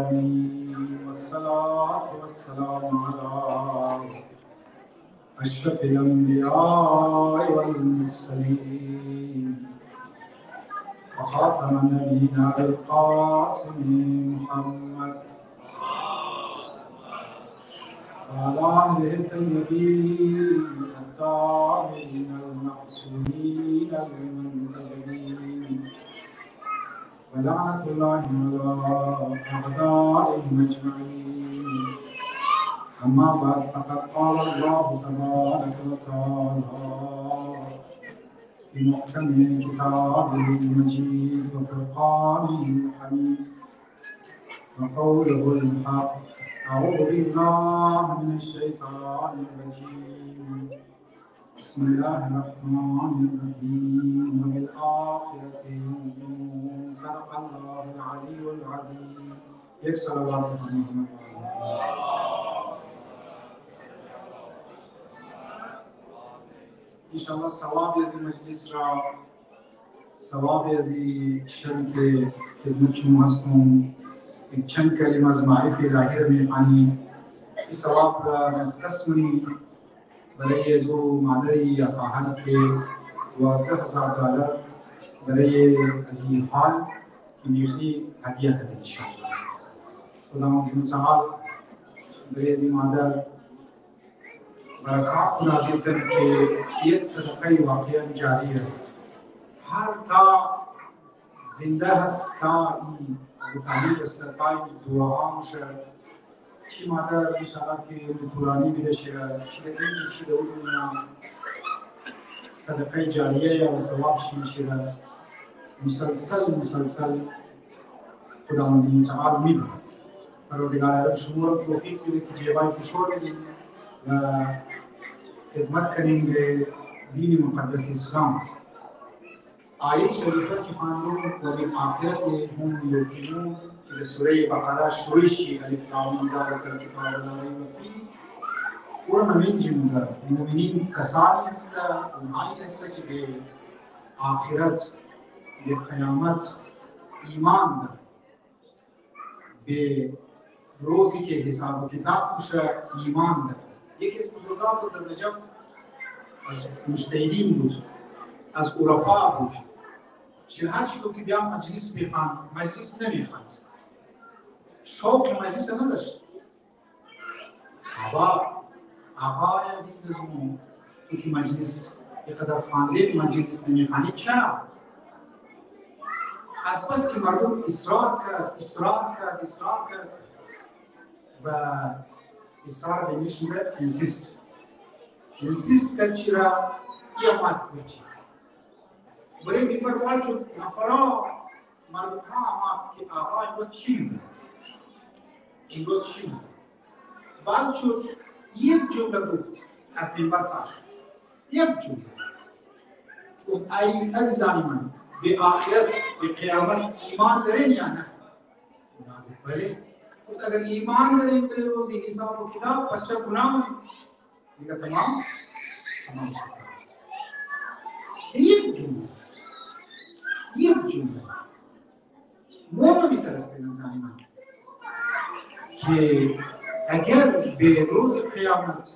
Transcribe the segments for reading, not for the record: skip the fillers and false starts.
العالمين والصلاة والسلام على أشرف الأنبياء والمرسلين وخاتم نبينا القاسم محمد وعلى آله الطيبين الطاهرين المعصومين المنتجبين ولعنة الله على أعدائهم أجمعين. أما بعد فقد قال الله تبارك وتعالى في محكم كتابه المجيد وفرقانه الحميد وقوله الحق: أعوذ بالله من الشيطان الرجيم. بسم الله الرحمن الرحيم. وبالآخرة يوقنون. صدق الله العلي العظيم. एक सलावत इंशाअल्लाह सवाब यज़ी मजलिस रा सवाब यज़ी शरीके खिदमत शुमा हस्तों एक चंद कलिमा मारिफ लाहिर में आनी इस सवाब का तस्मनी बरए जो मादरी या फाहर के $12,000 बरए अजीम हाल की मीठी हदिया करें इंशाअल्लाह। खुदावंद सहाल बरए जी मादर बरक़ात नाज़िल करके एक सदक़े वाक़िया जारी है। हर ता जिंदा हस्ता बुतानी बस्तताई दुआ मुशर ची मादर इंशाअल्लाह के पुरानी विदेशिरा चिदकिन चिदउना सदक़े जारिया या सवाब शिरा मुसलसल खुदावंद सहाल मिल परवरदिगार आलम शुमूर तौफीक दे कि जेबाई किशोर दे खिदमत करेंगे दीन मुक़द्दस इस्लाम। आयत शरीफा की खानों और आखिरत हम यकीनों कि सूरह बकरा शुरू की अलिफ लाम मीम ज़ालिकल किताबु ला रैब फीह पूरा नवीन जिंदा मुमिनीन कसानी हस्ता उन्हाई हस्ता की बे आखिरत बे क़यामत ईमान बे रोज़ी के हिसाब किताब कुछ ईमान एक इस बुजुर्गा को दरजब از مجتهدین بود از عرفا بود شرحشی تو که بیا مجلس بخوان مجلس نمیخواند شوق مجلس نداشت آقا عزیز تو که مجلس یقدر خوانده مجلس نمیخوانی چرا؟ از بس که مردم اصرار کرد و اصرار بهش میگه insist کچرا قیامت بچی بره میبر والشو نفرا مردم ها که آقا این رو چی والشو یک جمله گفت از میبر تاش یک جمله گفت ای عزیزانی من به آخرت به قیامت ایمان دارین یا نه؟ بله گفت اگر ایمان دارین در روزی حساب و کتاب بچه گناه دیگه تمام یک جمله مونا میترسته نزانی من که اگر به روز قیامت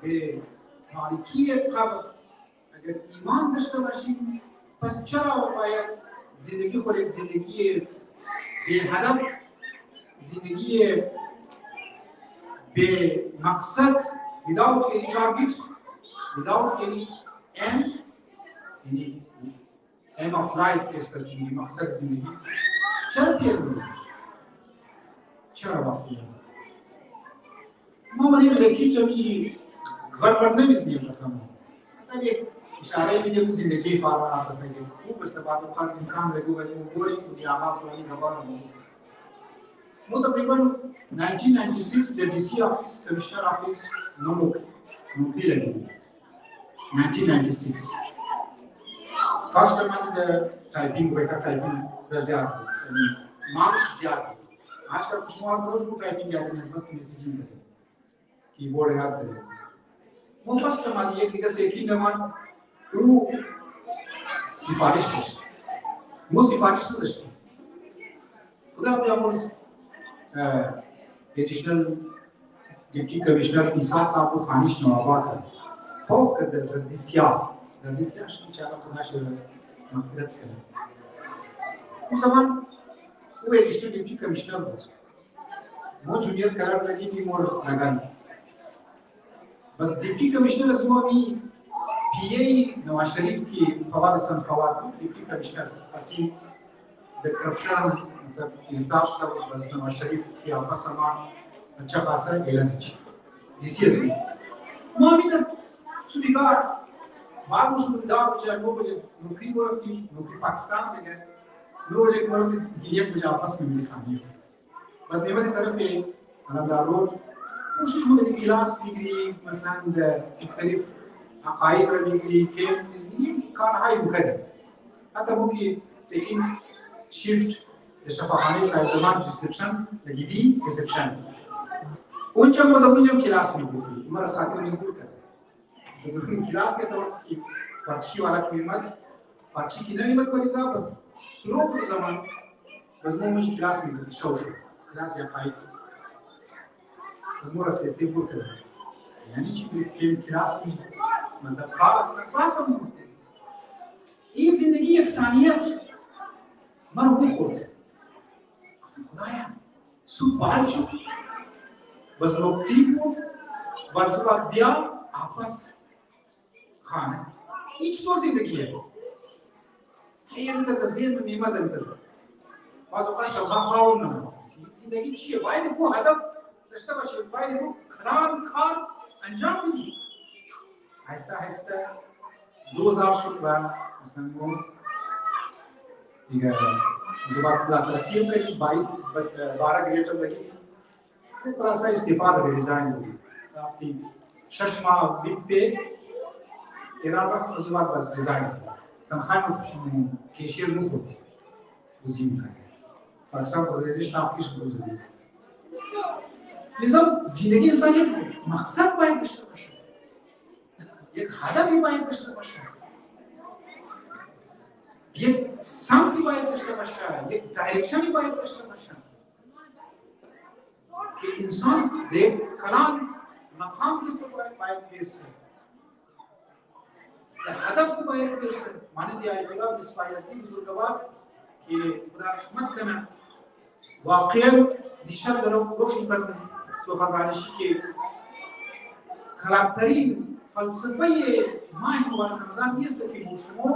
به تاریکی قبر اگر ایمان داشته باشیم پس چرا باید زندگی خود یک زندگی به هدف زندگی به مقصد without any target, without any aim of life इसका की मकसद जिंदगी चलती है चला वास्ते मामले में देखी चमी घर पढ़ने भी नहीं पड़ता मतलब एक इशारे में जब जिंदगी पार आता है कि वो बस बात खान इंसान रखो है वो गोरी की आमा पुरानी खबर है वो तकरीबन 1996 the DC office commissioner office नौकरी लगी 1996 फर्स्ट मंथ टाइपिंग वेका टाइपिंग ज्यादा मार्क्स ज्यादा आज का कुछ और रोज को टाइपिंग याद नहीं बस मैसेजिंग करें कीबोर्ड याद करें वो फर्स्ट मंथ एक दिगह से की नमाज रू सिफारिश वो सिफारिश तो दस्ती खुदा भी अमर एडिशनल डिप्टी कमिश्नर ईसा साहब को खानिश नवाबाद فوق الدسيار شنو كانت 12 مغفرة كلام وزمان هو एडिशनल डिप्टी कमिश्नर वो जूनियर कलर लगी थी मोर लगन बस डिप्टी कमिश्नर असमो भी पीए नवाज शरीफ की फवाद सन फवाद डिप्टी कमिश्नर असी द करप्शन मतलब इल्ताश का बस नवाज शरीफ की आपस समाज अच्छा खासा एलन है जीसीएस में मामी तक सुबिगार बार मुझे दाव बजा नो बजे नौकरी वरती नौकरी पाकिस्तान में गए नो बजे वरती ये मुझे आपस में मिली खानी बस नेमती तरफ पे अना रोज कोशिश मुझे क्लास डिग्री मसलन मुख्तलिफ अकायद डिग्री के इसलिए कार हाई मुकदम حتى ممكن سيكون شيفت الشفاعاني صاحب زمان ريسبشن لگی دی ريسبشن اونجا مدام क्लास में बोली हमारा साथी ने बोल कर तो क्लास के समय की पर्ची वाला कीमत पर्ची की कीमत वाली साहब बस शुरू के zaman बस मुझे क्लास में शो क्लास या कायद المورا سيستي بوكر يعني شيء في क्लास में मतलब خالص نقاسم ये जिंदगी एक सानियत मरहूम होती खुदाया सुबह बस नौकरी को बस बिया आपस खाना इच तो जिंदगी है هي انت تزين من ماذا انت بس قش الغاونا जिंदगी شيء باين هو هدف تشتغل شيء باين هو خان انجام دي आहिस्ता आहिस्ता 2000 शुक्र مثلا ठीक है जुबान ला तरक्की करी 12 ग्रेड लगी थोड़ा सा इस्तीफा दे रिजाइन हो गई काफी शशमा बिट पे इरादा जुबान बस रिजाइन तनख्वाह केशियर मुफ्त वजीम का फरसा वजीर स्टाफ की शुरू निजाम जिंदगी इंसान एक मकसद पाए दशर एक हदफ ही पाए दशर ये समझ पाए दशर एक डायरेक्शन ही पाए दशर कि इंसान देख कलाम मकाम किस तरह पाए फिर से हदफ पाए फिर से माने दिया अल्लाह बिस्पायस्ती बुजुर्गवार कि खुदा रहमत करना वाकई दिशा तरफ रोशन करना सुखरानिशी के खराबतरीन फलसफे माह मुबारक रमजान ये कि मौसमों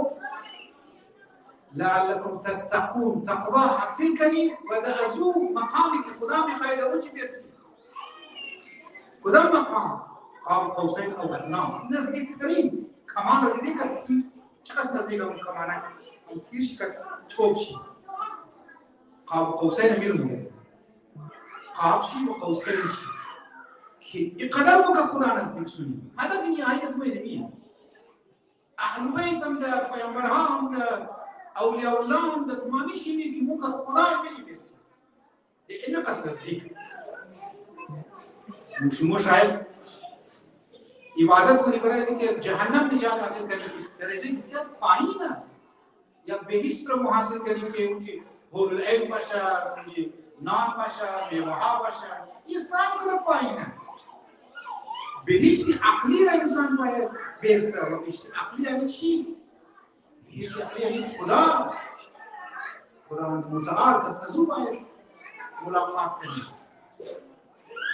لعلكم تتقون تقوى حاصل करी ودعزو مقامك खुदा में खायदा उच्च पेशी खुदा मकाम قاب قوسين او ادنى नजदीक तरीन कमान रदी करती चकस नजदीक हम कमाना तीर शिकत छोपशी قاب قوسين अमीर हो قاب شي وقوسين شي कि इकदर को का खुदा नजदीक सुनी हदफ नहीं आई इसमें नहीं अहल बैत हम दा पैगंबर हम दा أولياء الله هم ده تمامي شيء कि मुख खुदा में जी बेस ये इन का नजदीक मुश्किल शायद इबादत को निबरा है कि जहन्नम निजात हासिल करने की दर्जे किससे पाई ना या बेहिश्त हासिल करने के उनकी हुरुल ऐन पाशा उनकी नाम पाशा बेवहा पाशा इस्लाम को पाई ना बेहिश्त अक्ली रा इंसान पाए बेस और बेहिश्त अक्ली यानी छी يعني خدا متعال كتنزو باید ملاقات کنید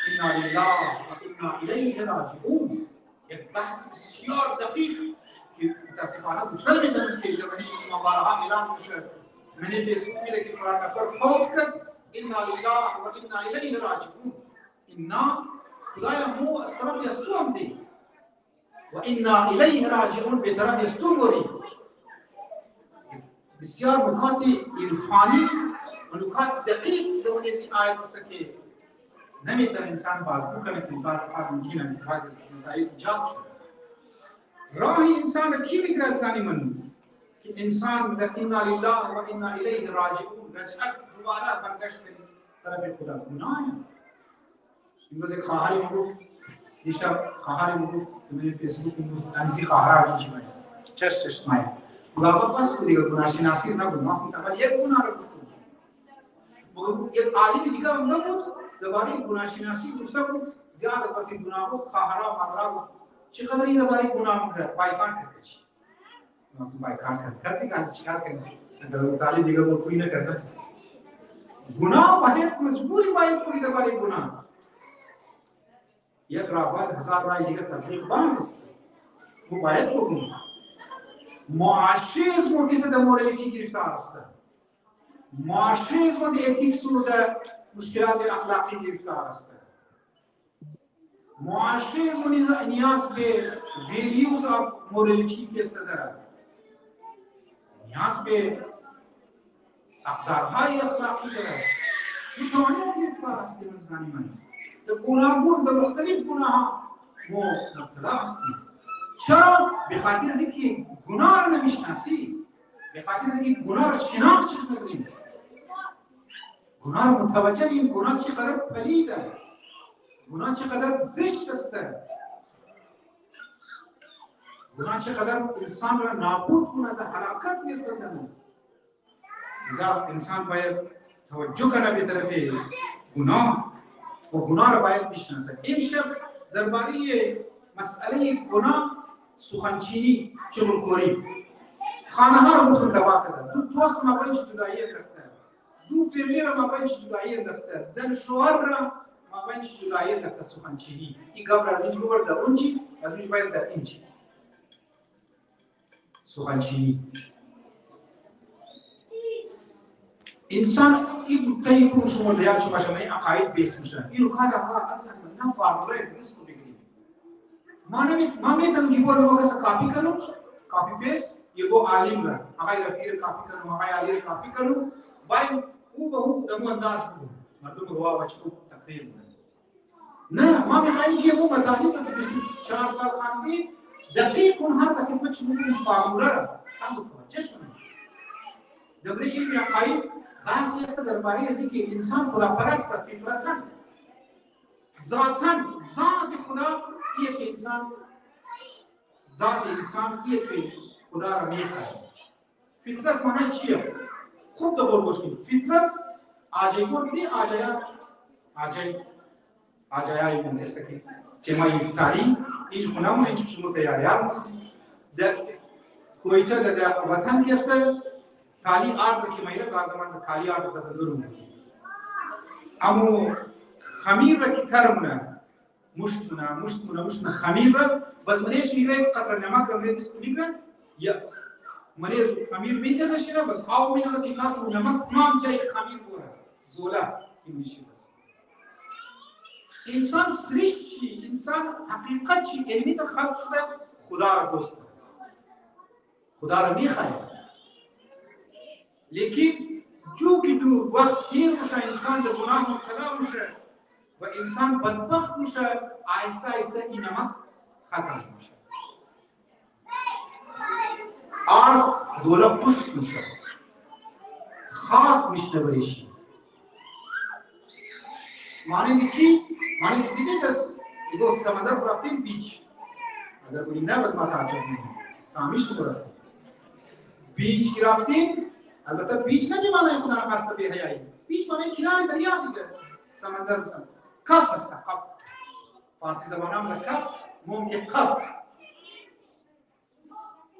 إنا لله وإنا إليه راجعون یک بحث بسیار دقیق که متاسفانه گفتن میدن که جمعی امام بارها اعلان میشه من فیسبوک میده که فلان نفر فوت کرد إنا لله وإنا إليه راجعون إنا خدایا مو از طرف یستو هم دی وإنا إليه راجعون به طرف یستو بوری بسیار نکات عرفانی و نکات دقیق در این آیات است که نمیتونه انسان بازگو کنه که بعض اوقات ممکنه بعض مسائل ایجاد شد راه انسان کی میگه ثانی من که انسان در انا لله و انا الیه راجعون رجعت دوباره برگشت به طرف خدا گناه امروز یک خواهری میگفت دیشب خواهری میگفت من فیسبوک میگفت امزی خواهر آجیجی باید چشت مایه Ulama pas kuliah gunasi nasir na guna kita kali ek guna ragu یک عالم دیگه هم نبود درباره گناهشناسی گفته بود زیاد از گناه بود خواهرا مادرها بود چقدر این درباره گناه میکرد بایکاٹ کرده چی بایکاٹ کرده که چیکار کنه اگر مطالعه دیگه بود کوئی نکرده گناه باید مجبوری باید کوئی درباره گناه یک راه بعد هزار راه دیگه تبلیغ باز است वो باید بکنیم معاشرизм که در مورالیتی گرفتار است معاشرизم در اتیکس و در مشکلات اخلاقی گرفتار است معاشرизم نیاز به values of morality که است داره نیاز به اقدارهای اخلاقی داره میتونه گرفتار است انسانی من در گناهگون در مختلف گناه ما مبتلا هستیم چرا؟ به خاطر از اینکه گناه را نمیشناسی به خاطر از اینکه گناه را شناخت نداریم گناه را متوجه این گناه چقدر پلیده گناه چقدر زشت است گناه چقدر انسان را نابود کنه در هلاکت میرساند لذا انسان باید توجه کنه به طرف گناه و گناه را باید بشناسه امشب درباره مسئله گناه سخنچینی چغلخوری خانه ها را گفتم تباه کرده دو دوست مابین جدایی انداخته دو فرمی را مابین جدایی انداخته زن شوهر را مابین جدایی انداخته سخنچینی این قبل از اینجا ببر در اونجی از اونجا باید در اینجی سخنچینی انسان این تایی که شما دیار شما شما این عقاید بیس میشن اینو که ها اصلا نه فارموله درست بگیریم ما میتونم کیبورد رو کسا کاپی کنم کاپی پیست یه گو عالم را آقای رفیق کاپی کنم آقای علی کاپی کنم باید او به او دمو انداز کنم مردم روا بچه تقریر کنم نه ما میخواییم که او مطالب رو که 4 سال خواندیم دقیق اونها در خدمت شما فارموله را هم متوجه شدیم درباره علم عقاید بحثی است درباره از اینکه انسان خداپرست است فطرتاً ذاتاً ذات خدا یک انسان ذات انسان یک خدا را میخواد فطرت معنی چیه خوب دور گوش کنید فطرت آجای گفتی آجای من است که جمعی تاریخ هیچ کنم هیچ شما تیاریام در کویچه در وطن است کالی آرد کی مایره گازمان کالی آرد تا دورم امو خمیر را کی کارمونه مشت خمیر را بس منیش میگه قطر نمک را میدیس میگه یا منیش خمیر میدیسه شیرا بس آو میدیسه کی قطر نمک تمام جای خمیر بوده زولا این میشه بس انسان سرشت چی انسان حقیقت چی علمی در خلق شده خدا را دوست خدا را میخواد لیکن جو که تو وقت تیر میشه انسان در گناه مبتلا میشه و انسان بدبخت میشه آهسته آهسته این نمک ختم میشه آرد زولا خشک میشه خاک میشه بریشی معنی چی؟ معنی دیگه دست دیگه سمندر رفتیم بیچ اگر بودیم نه بس ما تعجب میدیم تامیش رو رفتیم بیچ کی رفتیم البته بیچ نمیمانه خدا را قصد به حیایی بیچ معنی کنار دریا دیگه سمندر مثلا کف است کف فارسی زبان هم کف ممکن کف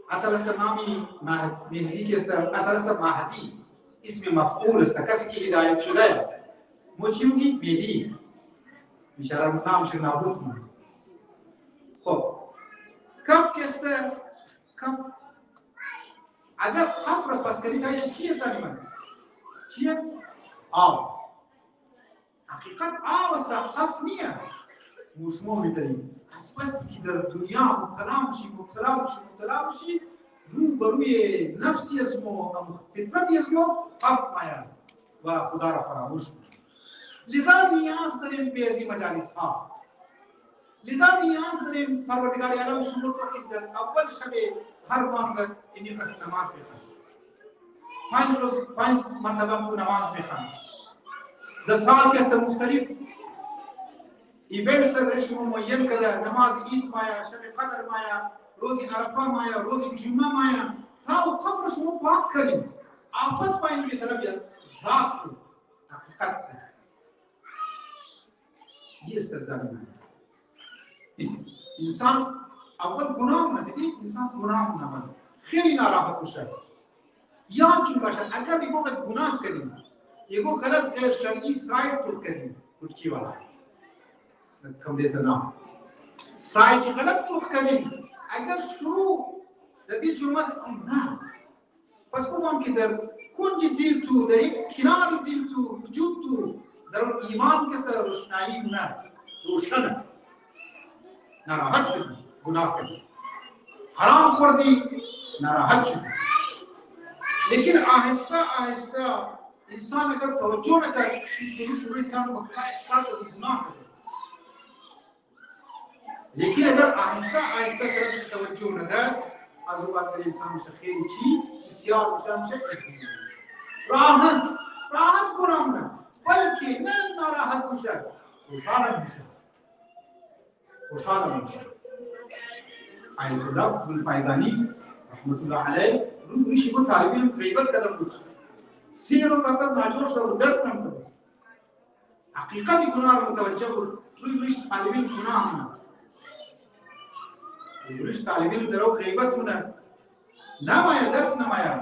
اصل است نامی مهدی که است اصل است مهدی اسم مفعول است کسی که هدایت شده موچی میگی مهدی اشاره نامش نابود میکنه خب کف که است کف اگر کف را پس کنی تایش چیه سالیمان چیه آب حقیقت آب است کف نیه مشمو میتریم از بستی که در دنیا مبتلا میشی رو بروی نفسی اسمو فطرتی اسمو کف مایا و خدا را فراموش میشی لذا نیاز داریم به ازی مجالس ها لذا نیاز داریم پروردگار عالم شمول کو که در اول شب هر بامداد اینی قصد نماز بخوان 5 مرتبه کو نماز بخوان در سال کے مختلف ایونٹس سلیبریشن معین کده نماز عید مایا شب قدر مایا روز عرفه مایا روز جمعه مایا تا قبر شما پاک کنیم آپس پایین به طرف ذات کو قطع. ये इसका ज़मीन है। इंसान अव्वल गुनाह होना देखिए इंसान गुनाह होना बने खैर नाराहत कुछ है या चुका शर अगर ये वो गुनाह करें ये वो गलत गैर शर्ई साइड तो करें कुछ की वाला कम देता ना साइड गलत तो करें अगर शुरू जल्दी शुरुआत ना बस को हम किधर कौन जिद्दी तो दरी किनारे दिल तो वजूद तो दर ईमान के साथ रोशनाई ना रोशन नाराहत शुरू गुनाह करें हराम खुर्दी नाराहत शुरू लेकिन आहिस्ता आहिस्ता इंसान अगर तवज्जो न करे शुरू इंसान को स्टार्ट कर गुनाह करे लेकिन अगर आहिस्ता आहिस्ता तरफ से तवज्जो न दे अज़ुबात के इंसान से खैर छी इस्यार उशाम से राहत गुनाह न बल्कि न नाराहत मुशर खुशाल मुशर आयतुल्लाह बुल पायदानी रहमतुल्लाह अलैह रूबरिशी को तालिबिन गैबत कदम कुछ सीरो फकत नाजोश और दर्स नम करो हकीकत गुनाह मुतवज्जह को रूबरिश तालिबिन गुनाह होना रूबरिश तालिबिन दरो गैबत होना ना माया दर्स ना माया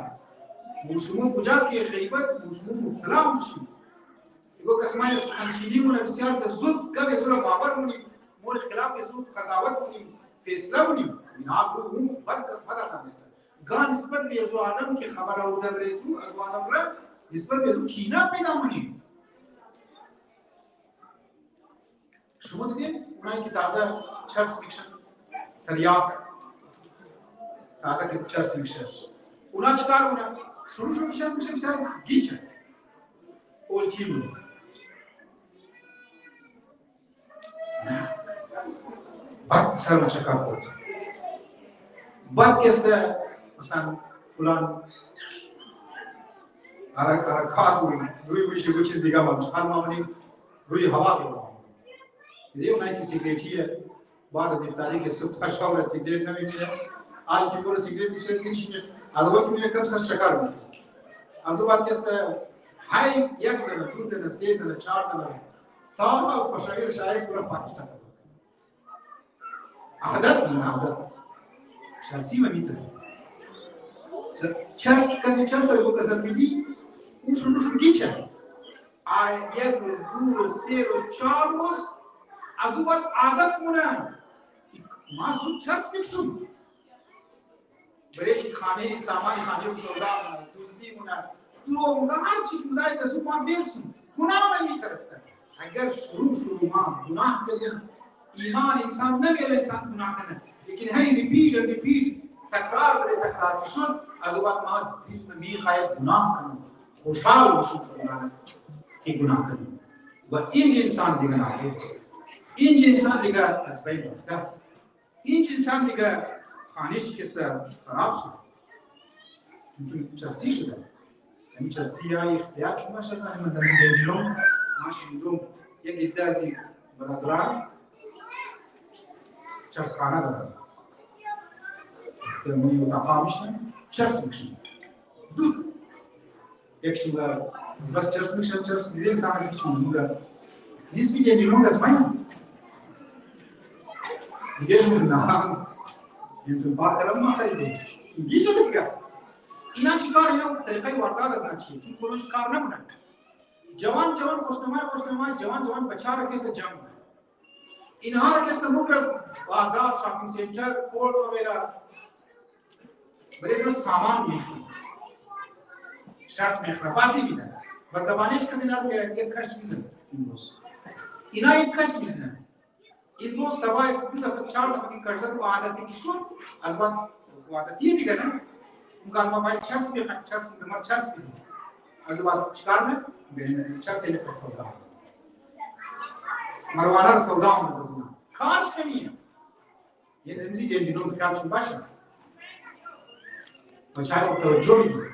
मुस्लिमों कुजा के गैबत मुस्लिमों मुब्तला मुशी इको कसमाय अंशिदी मुना बिस्यार दजुद कब जुरा बाबर मुनी मोर खिलाफ जुद कजावत मुनी फैसला मुनी इनाक को बद पता ना बिस्तर गान निस्बत भी जो आदम की खबर और दबरे तू अज़ आदम रा निस्बत भी जो कीना पैदा मुनी शुरू दिन उन्हें की ताज़ा चर्स मिक्शन तरियाक ताज़ा की चर्स मिक्शन उन्हें चिकार उन्हें शुरू मिक्शन सर गीच है ओल चीम बात सर चिकार होता बात किसने مثلا فلان حرکات روی چیز دیگه خال معمولی روی هوا رو دیدی اونایی که سیگریتی بعد از افطاری که صبح تا شام سیگریت نمیکشه آل کی پور سیگریت میشه میشه از وقت میگه کم سر شکر میشه از بعد که است های یک دونه دو دونه سه دونه چهار دونه تا پشایر شاید پورا پاکی چاته عادت شخصی و میتونه چرس کسی چرس رو کسر میدی اون گیچه یک روز دو روز سه روز چهار روز از اون بعد عادت مونه ما زود چرس میکشم برایش خانه سامان خانه و سودا مونه دوستی مونه تو مونه هر چی مونه دستو ما بیرسم گناه من میترسته اگر شروع ما گناه کنیم ایمان انسان نمیره انسان گناه کنه لیکن هی ریپیت تکرار بره تکرار میشد از بعد ما دل में میخواهد گناه کنم خوشحال باشم که گناه کنم و این انسان دیگه ناپید این انسان دیگه از بین رفته این انسان دیگه خانه شکسته خراب شد چرسی شده این چرسی های اختیار شما شد من در جلوم ما شنیدم یک عده از برادران چرس خانه دارن منی اتاقا میشن چرس میکشن دود یکشون بس چرس میکشن چرس دیگه انسان میکشن دودا نیست میگه جلوم از مایم دیگه نه اینطور بار کلام ما خیلی گیشه دیگه اینا چیکار اینا طریقه واردات از نچیه چون خودش کار نمونه جوان خوشنما جوان بچه را کسی جمع اینها را کسی ممکن بازار شاپینگ سنتر کورت وغیره برای دو سامان میخواد شرط میخواد باسی میدن و دبانش کسی نبوده یک کش میزنه این دوست اینا یک کش میزنه این دوست سوای دو دفعه چهار دفعه که کش زد و عادتی که شد از بعد عادتیه دیگه نه اون ما باید چرس میخواد چرس میدمار چرس میدیم از بعد چکار نه چرس اینه که سودا مروانه رو سودا آمده زمان کارش نمیه یه نمیزی جنجینون بکارشون باشه بچه‌ها توجه می‌کنند.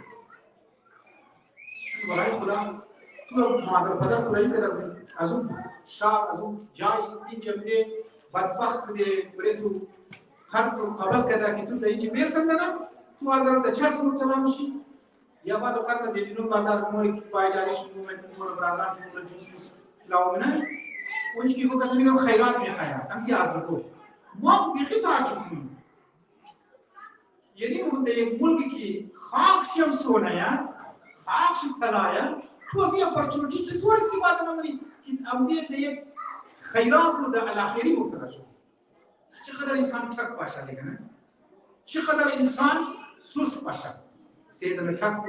برای خدا تو مادر پدر تو رایی که از اون شهر از اون جای اینجا میده بدبخت بده برای تو خرص و قبل کده که تو در اینجا برسنده نه تو حال دارم در چرس مبتلا میشی یا بعض اوقات ما دیدیم بازار موری که پایداریش مومنت مور برادران که مور جوس لاو نه اونش که کسی میگه خیرات میخوایم همین از رو ما بیخی تعجب میکنیم یعنی اون یک ملکی که خاکشم سونایا خاکش طلایا توزیع اپورتونیتی چطور استفاده نمونی که امید یک خیرات و در الاخری مبتلا شد چقدر انسان تک باشه دیگه نه چقدر انسان سست باشه سیدنا تک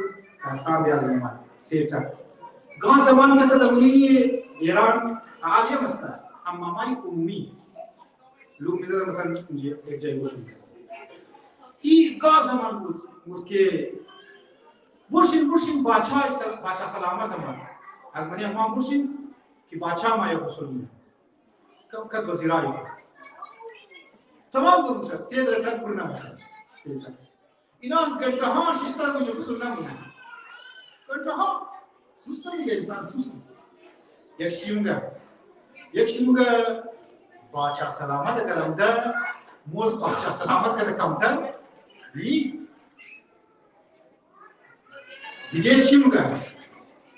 اصحاب یاد میاد سیتا گاں زمان के साथ अगली ईरान आलिया मस्ता अम्मा माई उम्मी लोग मिज़र मसन एक जगह बोलते हैं ये गां زمان بود उसके बुर्शिन बादशाह सलामत हमार आज बने हम बुर्शिन कि बादशाह माया कुसुल कब वज़ीराई तमाम गुरुशा सैयद रठक पुरना इनाम गंटहा शिस्ता मुझे कुसुल ना मिला गंटहा सुस्त नहीं है इंसान सुस्त यक्षिमुगा बादशाह सलामत कलम दा मोज बादशाह सलामत का कम था ये यक्षिमुगा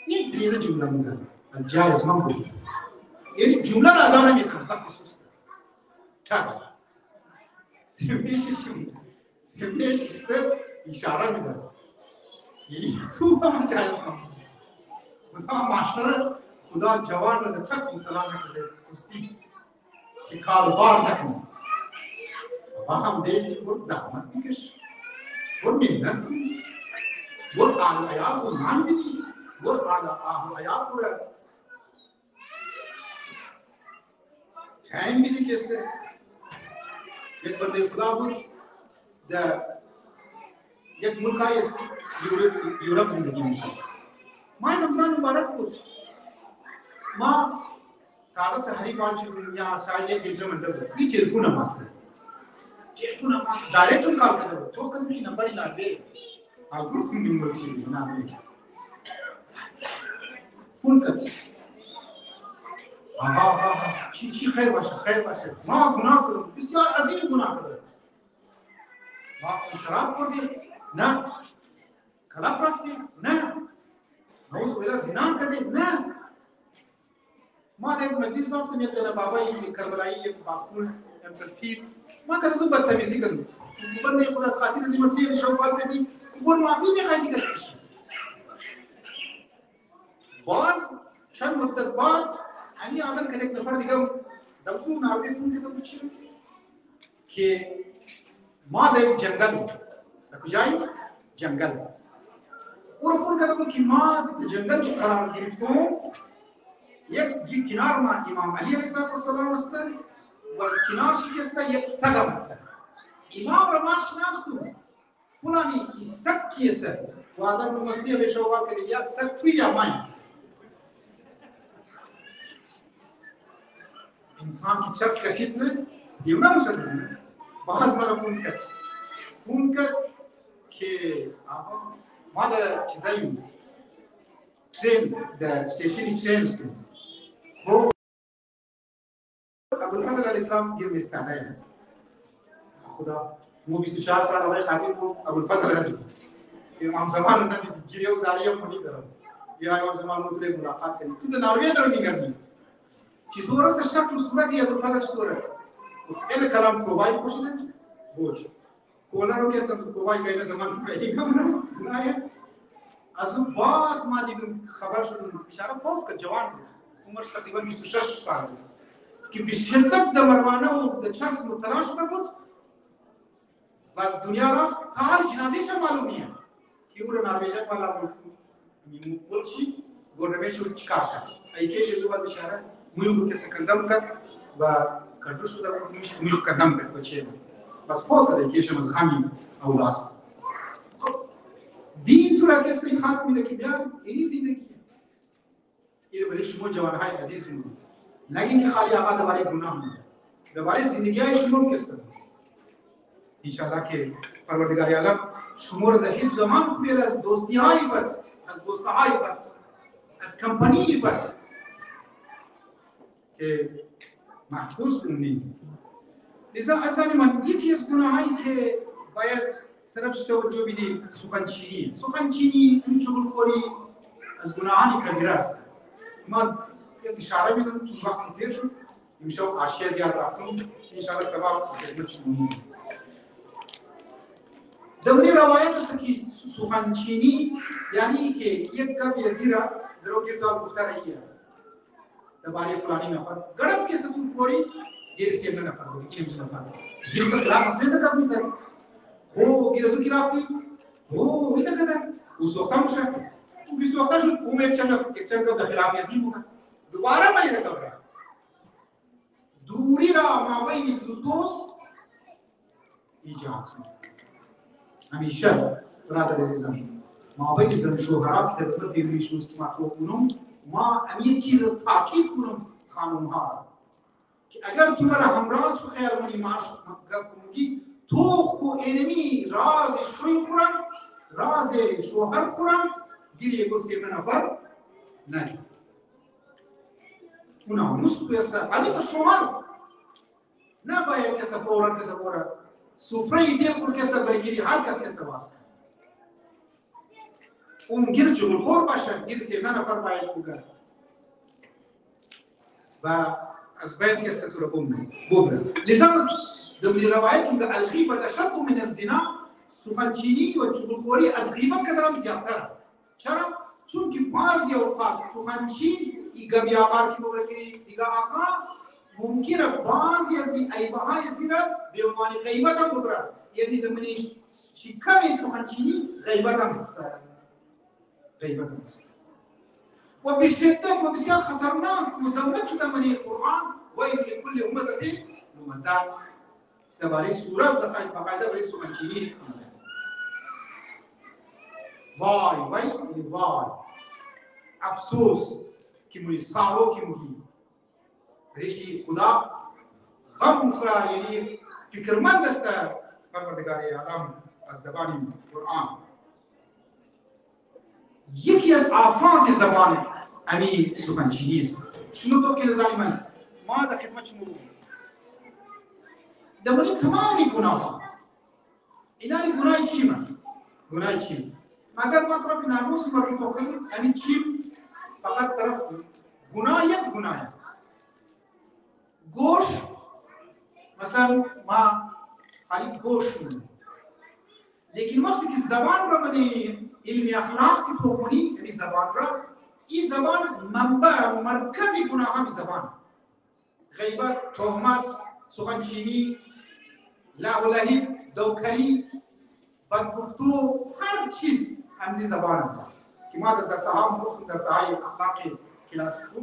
ये जुमला मुगा जायज़ मक़बूल यानी जुमला ना अदा नहीं करता बस सुस्त ठीक सेमेश किस्ते इशारा मिला ये तू हम जायज़ मक़बूल खुदा माशर खुदा जवान ने तक मुतला में करे सुस्ती कि कारोबार न करें हम देख वो ज़ामत किश वो मेहनत वो आया वो मान भी वो आया पूरा टाइम भी नहीं किसने एक बंदे खुदा बुद द एक मुल्क है यूरोप जिंदगी में माँ रमज़ान मुबारक बुद माँ ताज़ा सहरी बाल चुन या शायद एक इंटर मंडल ये टेलीफोन हमारे डायरेक्ट उन कॉल करते हो तो कभी नंबर ही लाते आगुर तुम निम्बल चीज़ ना भी फोन करते हाँ ची खैर बाशे माँ गुनाह करो बिस्यार अजीम गुनाह करो माँ शराब कर दे ना खलाप रखते ना नौज बेला ज़िना कर दे ना माँ देख मजलिस वक्त में तेरा बाबा ये करबलाई ये बाकुल एम्पथी माँ कर तो बदतमीजी कर दो बंदे खुदा खातिर ज़िम्मेदारी मसीह शौक़ कर दी वो माफी में खाई दिखा बाज़ शन मुद्दत बाज़ أني أعلم كذلك نفر ديجا دمسو نعرف فون كده بتشيل कि ما ده जंगल أكجاي जंगल और फूल कहता तो कि माँ जंगल के करार गिरफ्तों ये किनार माँ इमाम अली अलैहिस्सलाम अस्तर और किनार शिकस्ता एक सगा अस्तर इमाम रमाश नाख्तु फुलानी इसक की अस्तर वादर को मसीह बेशौवार के लिए एक सक फी जामाई इंसान की चर्च का शिद्दत ये ना मुश्किल है बहुत मरा फून कर के आप मादा चीज़ाई train the station train stay वो अबुल फजल अलैहिस्सलाम गिर मिस्ताना है खुदा वो 24 साल वाले खातिर वो अबुल फजल रहते ये हम ज़मान ना गिरे उस आलिया मुनी तरह ये आया ज़मान मुतले मुलाकात करनी तो नॉर्वे दर नहीं करनी चीज़ों से शक्ल सूरत ही अबुल फजल सूरत उसके कलाम कोबाई कुछ नहीं बोझ कोलारों के साथ कोबाई का इन्हें ज़मान पहले ना है अज़ुबात मादी तुम खबर शुरू इशारा फौक का जवान उम्र तकरीबन 26 साल कि बिशद्दत दमरवाना वो दचस मुतलाश कर बुत बस दुनिया रा थार जनाज़े से मालूम नहीं है कि वो नॉर्वेजन वाला मुल्की गवर्नमेंट शुरू चिकार कर आई के ये जुबान इशारा मुझे के सकंदम कर व कंट्रोल शुरू कर मुझे कदम कर बच्चे बस फौक कर के शमस खामी औलाद दीन तो राकेश के हाथ में लेके बियार इन्हीं जिंदगी ये बड़े शुमो जवान है अजीज मुझे लेकिन कि खाली आवाज़ दबारे गुनाह नहीं दबारे जिंदगी है शुमो किस तरह इंशाल्लाह के परवरदिगार आलम शुमोर दहिब ज़मान खुबीर अस दोस्ती हाई बस अस दोस्ता हाई बस अस कंपनी बस के महफूज नहीं लिज़ा ऐसा नहीं मन ये किस गुनाह है के बायत طرفش توجه بدیم سخنچینی این چغلخوری از گناهان کبیره است. ما یک اشاره میدم چون وقت دیر شد امشب عشیه زیاد رفتم انشاءالله سبب خدمت شما میگم. دمری روایت است که سخنچینی یعنی که یک کم یزیرا درو گردال گفته رهیه درباره فلانی نفر گرم کیسه تو پوری گیر سیم نفر بود کی نمیشه نفر گیر تو خلاف اسمه کم میشه او گیرزو کی رفتی او اینا کده او وقتا میشه تو 20 وقتا شد اون یک چند به خلاف یزی بود دوباره ما یه کار دوری را ما بین دو دوست ایجاد کنیم. همیشه برادر عزیزم ما بین زن شوهرها که در فیمیشوس که ما کنم ما همین چیز رو تاکید کنم خانم ها که اگر تو مرا همراز و خیال منی معاش گفت تو کو انمی راز شوی خورم راز شوهر خورم گیری گوسی من نفر نه اونا مسکو است همین تو شوهر نباید کسی فورا سفره دل خور کسی برگیری هر کس نتواست اون گیر جغل خور باشه گیر سی نفر باید بگه و از باید کسی تو رو بگه لذا دملی روایت که الغیبت اشد من الزنا سخنچینی و جغل خوری از غیبت کدرم زیادتره چرا؟ چون که بعضی اوقات سخنچین ایگا بیابار که بگیری دیگه آقا ممکنه بعضی از این عیب‌های زیرا به عنوان غیبت هم ببره یعنی دمنیش شکمی سخنچینی غیبت هم است و بشدت و بسیار خطرناک مزمت شده من قرآن ویل لكل همزة لمزة درباره سوره باقاعده برای سخنچینی وای افسوس که منی سارو که مگی ریشی خدا غم خورا یعنی فکرمند است پروردگار عالم از زبان قرآن. یکی از آفات زبان امی سخنچینی است. شنو تو که نظری من ما در خدمت شما بودیم دمانی تمامی گناه اینانی گناه چی من؟ گناه چی؟ مگر ما طرف ناموس مرکی تو کنیم امی چی؟ فقط طرف گناه یک گناه گوش مثلا ما خالی گوش می‌کنیم لیکن وقتی که زبان را من علم اخلاق که تو کنی یعنی زبان را این زبان منبع و مرکزی گناه هم زبان غیبت، تهمت، سخنچینی، لعب و لهیب، دوکری، بدگفتو هر چیز همزی زبان هم که ما در درس‌ها هم گفتیم درس‌های اخلاقی کلاسیکو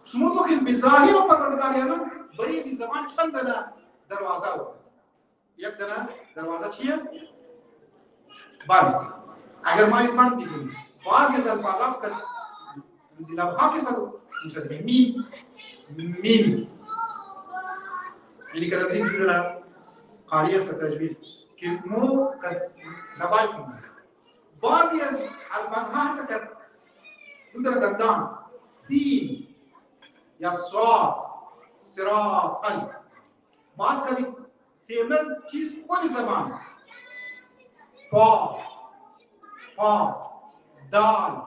شما تو که به ظاهر و پروردگاریانم برای این زبان چند دانه دروازه بود یک دانه دروازه چیه؟ بند اگر ما این بند بگیم بعضی از الفاظ که لبها که صد مشد میم یعنی که دمزین بدونه قاری است تجوید که مو نبای کنه بعضی از الفاظ ها هست که بدونه دندان سین یا صاد صراطن بعض کلی سیمن چیز خود زبان فا دال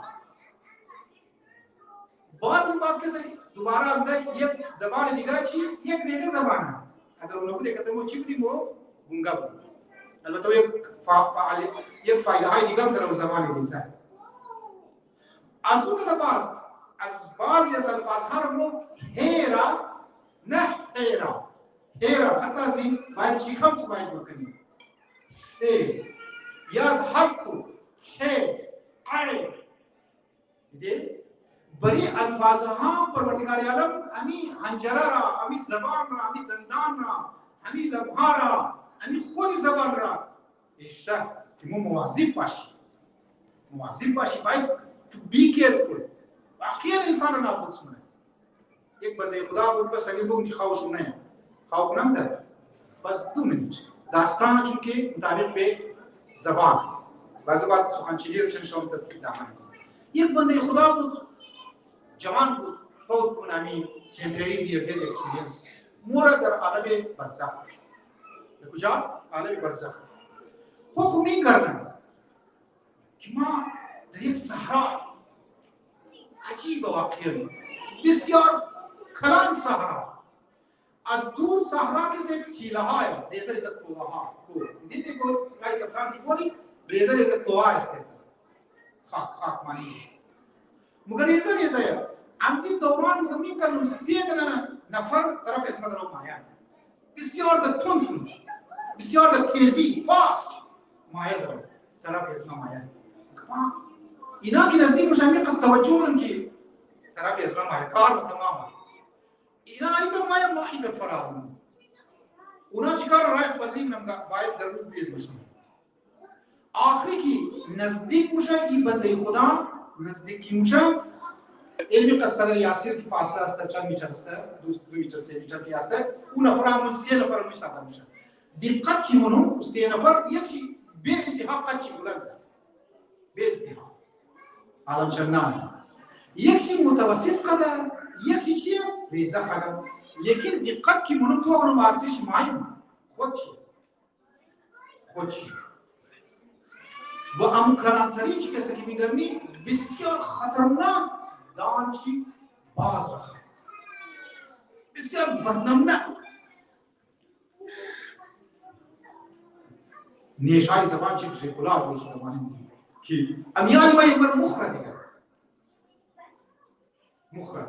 بعضی بات کسی دوباره همده یک زبان دیگه چی؟ یک ریگه زبانه اگر اونو بوده که تمو چی بودیم و گونگا بود البته یک فایده های دیگه هم در اون زبان دیزه از اون که بعد از بعضی از الفاظ ها رو هیرا نه هیرا حتی از این باید شکم تو باید بکنیم یا از حقو دیده برای الفاظ ها پروردگار عالم امی حنجره را امی زبان را امی دندان را امی لبها را امی خود زبان را بیشتر که ما مواظب باشی باید to be careful واقعا انسان را نابود کنه یک بنده خدا بود بس اگه بگم که خوف نمیده بس 2 منیت داستان چون که مطابق به زبان و زبان سخنچینی رو چند شما تطبیق دهند یک بنده خدا بود جوان بود فوت کن امی تمپرری نیر دید اکسپریانس مورد در عالم برزخ در کجا؟ عالم برزخ خود می کردن که ما در یک صحرا عجیب واقعی بسیار کلان صحرا از دور صحرا که چیله های ریزه کوه ها دیدی کو رای دفعه می‌کنی ریزه کوه است خاک مانی مگر ریزه امتی دوران می کنم 3 نفر طرف اسم در مایا بسیار تند بسیار تیزی فاست مایا در طرف اسم مایا اینا که نزدیک میشن قصد توجه بدن که طرف اسم مایا کار تمام اینا ایتر مایا ما ایتر فرار اونا چیکار راه بدلی نمگا باید در رو بیز بشن آخری که نزدیک میشه این بنده خدا نزدیکی میشه علمی قصد یاسر کی فاصله است چند میتر است 2 میتر 3 میتر کی است اون نفر همون 3 نفر می ساخته میشه دقت کی منو 3 نفر یکی به اتفاق قچ بلند به اتفاق عالم چنان یکی متوسط قدر یکی چیه ریزه قدر لیکن دقت کی منو تو اون واسطش مایم خودی و ام کلانتری چی کسی که میگرنی بسیار خطرناک دانچی باز رخت بسیار بدنمناک نیشای زبان چی بشه کلا جور شده مانی که امیال ما یک بار مخره دیگر مخره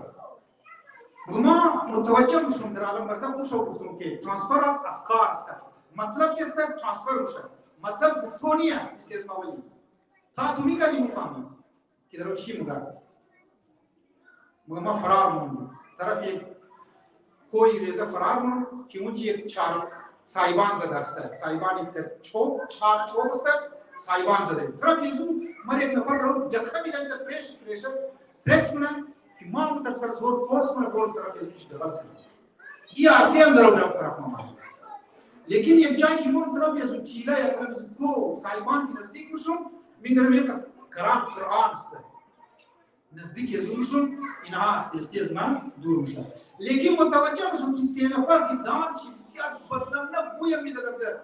ما متوجه میشم در عالم برزخ موشو گفتم که ترانسفر آف افکار است مطلب که است ترانسفر میشه مطلب گفتونیه است اسم اولی تا تو میگردی مفهمی که در چی میگردی ما فرار مون طرف یک کوی ریزه فرار مون که اونجا یک چار سایبان زده است سایبانی که چوب است سایبان زده طرف یزو من یک نفر رو جکه میدن در پرس منم که ما اون در سر زور فورس منه دور طرف یزوش دبل کنم این عرصی هم در طرف ما لیکن یک جایی که مون طرف یزو چیله یا طرف یزو کو سایبان که نزدیک میشون میگرم یک قرآن است نزدیک یزو میشون اینها است از من دور میشن لیکن متوجه میشم که 3 نفر که دان چی بسیار بدنمناک بوی میدادن در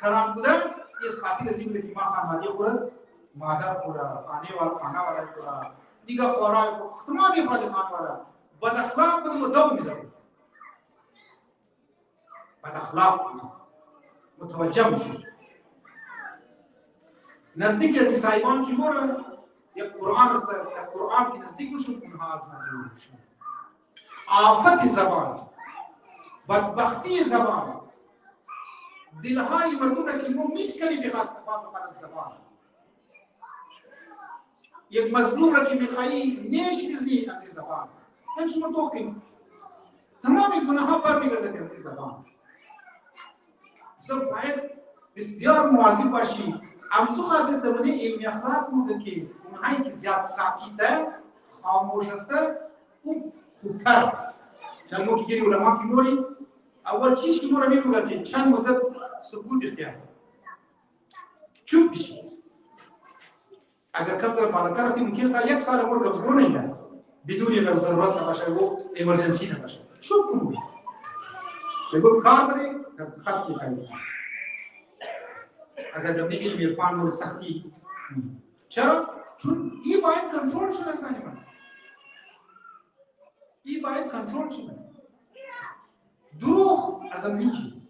قرآن بودن از خاطر از این که ما خانواده خورد مادر خورد خانه والا خورد دیگه خورای تمامی خواهد خانواده بد اخلاق بودم و دو میزدم بد اخلاق بودم متوجه میشم نزدیک از این سایبان که مورد یک قرآن است در قرآن که نزدیک میشم اونها از من دور میشن آفت زبان بدبختی زبان دلهای مردم را که ما میشکنی بخاطر از زبان یک مظلوم را که میخوایی نیش بزنی از زبان هم شما توقیم تمامی گناه ها برمیگرده به از زبان بسیار باید بسیار مواظب باشی امسو خاطر دمونه علمی اخلاق موقع که اونهایی که زیاد ساکیته خاموش هسته اون خوبتر یعنی موقع گیری علما که موری اول چیش که مورا میگوگر که چند مدت سکوت اختیار چوب بشی اگر کم طرف بالاتر رفتی ممکن تا 1 سال مور قبض رو نگه بدون اگر ضرورت نباشه و ایمرجنسی نباشه چوب کنوی بگو کار داری خط میخوایی اگر دمنی علمی عرفان مورد سختی چرا؟ چون این باید کنترل شده سانی من این باید کنترل شده دروغ از همزین چی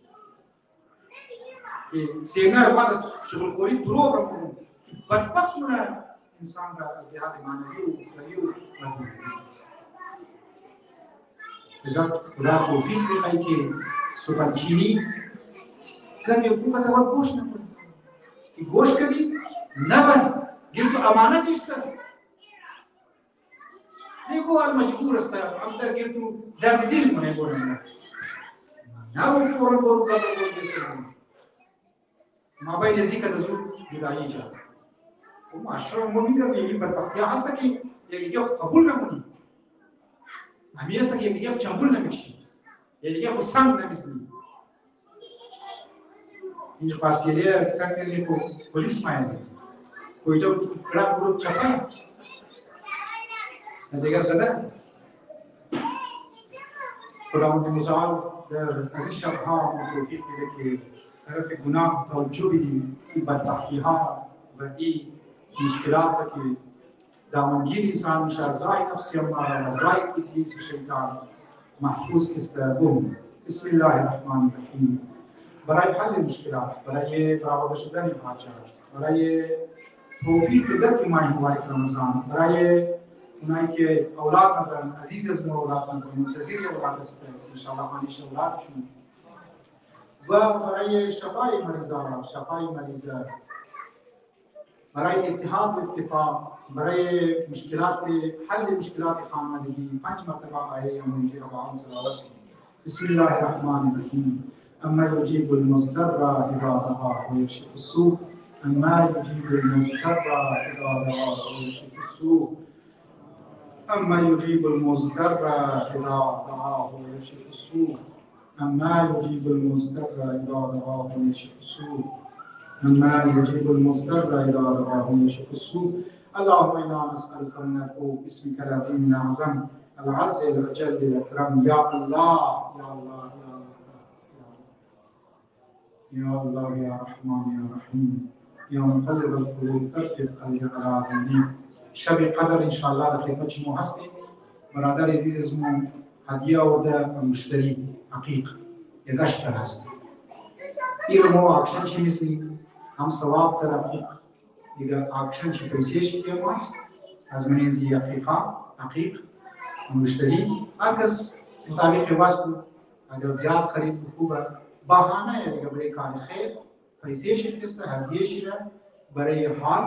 سیگنال بعد شغل خوری دروغ را کنون بدبخت مونه انسان را از لحاظ معنوی و اخروی و مدنی ازاد خدا توفیق بخواهی که سخنچینی کم یکون بس اول گوش نکنی که گوش کردی نبری گیر تو امانتش کرد دیگو مجبور است هم در گیر تو درد دل منه بودن نرو فورا برو قبل بودن ما باید ذکر نزول جدایی جاد و معاشره ما میگم این بدبختی هست که یک دیگه قبول نکنی همی است که یک دیگه چنبول نمیشی یک دیگه خود سنگ نمیزنی اینجا فاسکیلیه سنگ میزنی که پولیس مایده کوئی جو کڑا برو چپا دیگر زده خداوند متعال در از این شبها توفیق میده که طرف گناه توجه بدیم این بدبختی ها و این مشکلات که دامنگیر انسان میشه از راه نفسی اماره و از راه ابلیس و شیطان محفوظ کسته بوم. بسم الله الرحمن الرحیم. برای حل مشکلات، برای برآورده شدن حاجات، برای توفیق درک ماه مبارک رمضان، برای اونایی که اولاد ندارن، عزیز از ما اولاد ندارن، منتظر اولاد هستن انشاءالله خانش اولادشون، و برای شفای مریضان، شفای مریضه، برای اتحاد و اتفاق، برای مشکلات حل مشکلات خانوادگی 5 مرتبه آیه منجی ربان صلی الله علیه و بسم الله الرحمن الرحیم. اما یجیب المضطر اذا دعاه ویکشف السوء، اما یجیب المضطر اذا دعاه ویکشف السوء، اما یجیب المضطر اذا دعاه ویکشف السوء، اما یجیب المضطر اذا دعاه ویکشف السوء، اما يجيب المضطر اذا دعاه ويكشف السوء. اللهم انا نسالك ان ندعو باسمك العظيم الاعظم العز الجل الاكرم يا الله يا الله يا الله يا رحمن يا رحيم يا مقلب القلوب ثبت قلبي على دينك. شب قدر ان شاء الله در خدمت شما هستیم. برادر عزیز از ما هدیه آورده مشتری عقیق یک اشتر هست. این رو ما اکشن چی میزنیم؟ هم ثواب در عقیق دیگه اکشن چی پیسیش که ماست از منیزی عقیق مشتری هر کس مطابق واسه اگر زیاد خرید خوبه بهانه دیگه برای کار خیر پیسیش کسته هدیه‌اش را برای حال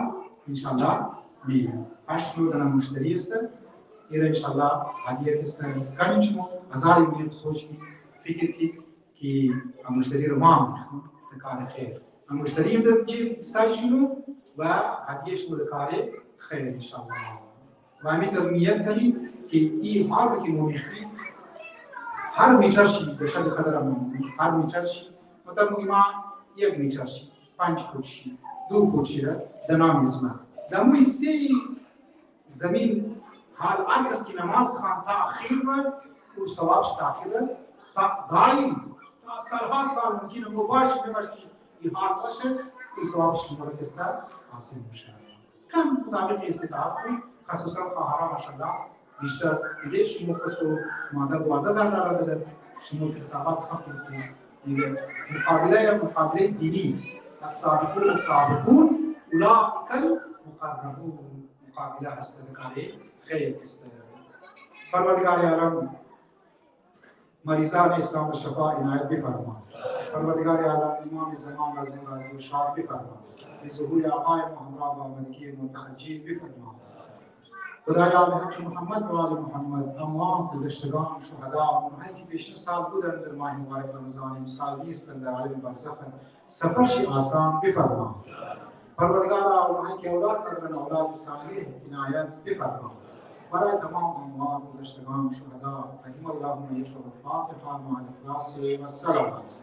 ان شاء الله میده. 8 نوع مشتری است. این ان شاء الله هدیه کسته کمی شما هزار میلیون سوچ کی فکر کی که مشتری رو ما کار خیر مشتری هم چی استایشونو و هدیهش رو کار خیر ان شاء الله. و همین نیت کنیم که این حال که ما میخریم هر میچرشی به شب قدر ما هر میچرشی مثلا ما 1 میچرشی 5 فوتشی 2 فوتشی را دنام اسمه دموی 3 زمین حال هر کس که نماز خوان تاخیر را او ثوابش تاخیر را تا دائم تا سالها سال ممکنه مباشر بمشکی این حال باشه او ثوابش مورد استاد حاصل میشه. کم مطابق استطاعت کنید خصوصا خواهرها ماشاءالله بیشتر ایدهش مخصوص و مادر 12,000 دلار بده شما استطاعت خط کنید مقابله دینی السابقون السابقون اولئک المقربون مقابله هست کاری خیر است. پروردگار عالم مریضان اسلام و شفا عنایت بفرما. پروردگار عالم امام زمان رضی الله عنه شاد بفرما. به ظهور آقای محمد و آمدگی متعجل بفرما. خدایا به حق محمد و آل محمد تمام گذشتگان شهدا اونهایی که پیشین سال بودن در ماه مبارک رمضان امسال نیستن در عالم برزخ سفرش آسان بفرما. پروردگارا اونهایی که اولاد ندارن اولاد صالح عنایت بفرما. برای تمام اموات گذشتگان شهدا رحم الله من یشرب الفاتحه مع الاخلاص والصلوات.